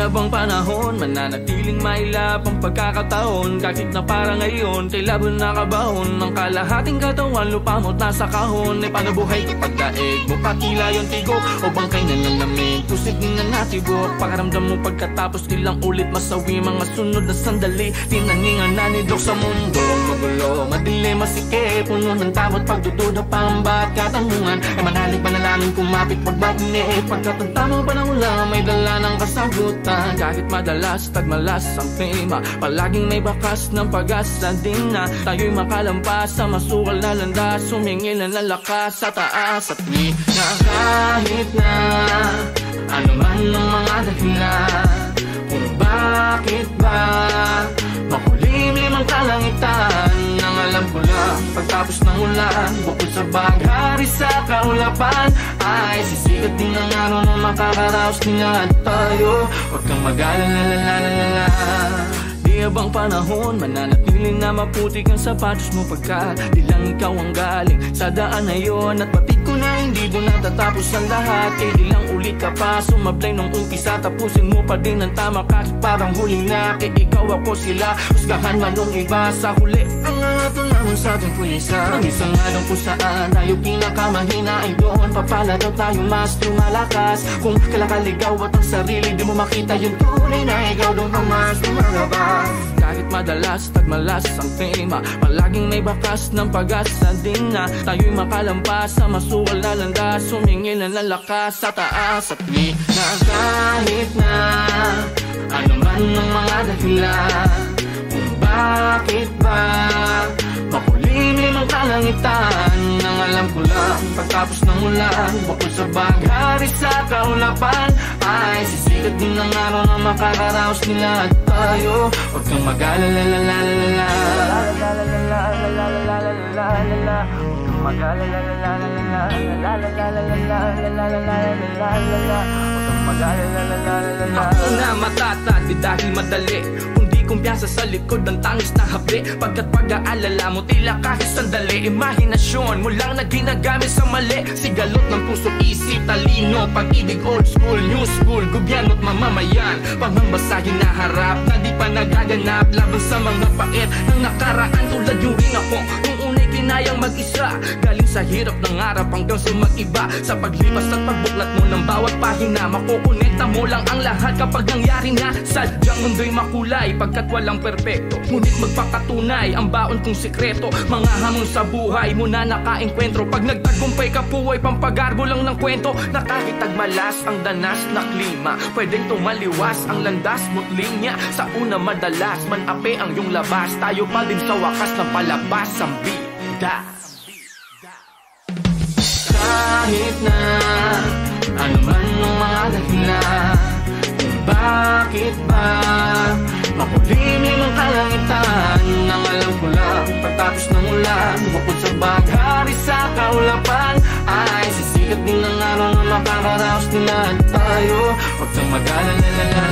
habang panahon mananatiling mailap ang pagkakataon. Kahit na para ngayon kay laban nakabahon ang kalahating katawan, lupa mo't nasa kahon. Ay paano buhay kapag daig mo patila yung tigo o bangkay na lalamig, kusig din na natibok. Pakaramdam mo pagkatapos ilang ulit masawi mga sunod na sandali. Tinaningan na nidok sa mundo magulo, madilim, masikip, puno ng takot, pagdududa, pambat, katanungan. Ay manalig manalangin, kumapit, pagbagni. Pagkatanta mo pa ng ulam, may dala ng kasagutan. Kahit madalas, tagmalas ang tema, palaging may bakas ng pag-asa din na tayo'y makalampas sa masukal na landas. Sumingil na lalakas sa taas at di na kahit na ano man ang mga dahilan kung bakit ba makulimlim ang kalangitan. Ang alam ko lang, pagtapos ng ulan, bukod sa baghari sa kaulapan, ay sisikat din ang araw na makakaraos niya at tayo. Huwag kang mag-alala. Di habang panahon mananatiling na maputik ang sapatos mo pagka di lang ikaw ang galing sa daan na yun. At batid ko na hindi doon natatapos ang lahat, kay di lang ulit ka pa sumablay nung umpisa. Tapusin mo pa din ang tama kahit parang huling na, kay ikaw ako sila, husgahan man nung iba. Sa huli ang ato naman sa ating pulisa, ang isang alam kung saan tayo pinakamahina ay doon papala daw tayo mas lumalakas. Kung kalakaligaw at ang sarili di mo makita yung tunay na ikaw doon ang mas lumalabas. Kahit madalas, tagmalas ang tema, palaging may bakas ng pag-asa din na tayo'y makalampas sa masukal na landas. Sumingil na lalakas sa taas at di na kahit na ano man ang mga dahilan kung bakit ba makulimlim ang kalangitan. Ang alam ko lang, pagtapos ng ulan, bukod sa baghari sa kaulapan, ay sisikat din ang araw na makakaraos nila at tayo. Huwag kang mag-alala. Ako na matatag dahil madali, kumpiyansa sa likod ng tangis na hapde. Pagkat pag-aalala mo tila kahit sandali, imahinasyon mo lang na ginagamit sa mali. Sigalot ng puso, isip, talino, pag-ibig, old school, new school, gobyerno't mamamayan. Panghambasahin na harap na di pa nagaganap, laban sa mga pait ng nakaraan. Tulad yung rin ako nung una'y kinayang mag-isa, galing sa hirap ng harap hanggang sa mag-iba. Sa paglipas at pagbuklat mo ng bawat pahina, makukonekta mo lang ang lahat kapag nangyari na. Sadyang mundo'y makulay pagkat walang perpekto, ngunit magpakatunay ang baon kong sikreto. Mga hamon sa buhay mo na nakaengkwentro, pag nagtagumpay ka puway pampagarbo lang ng kwento. Na kahit tagmalas ang danas na klima, pwedeng tumaliwas ang landas mo't linya. Sa una madalas man ape ang iyong labas, tayo pa din sa wakas na palabas ang bida. Kahit na ano man ang mga dahilan kung bakit ba makulimlim ang kalangitan. Ang alam ko lang, pagtapos ng ulan, bukod sa baghari sa kaulapan, ay sisikat din ang araw na makakaraos nila at tayo. Huwag kang mag-alala.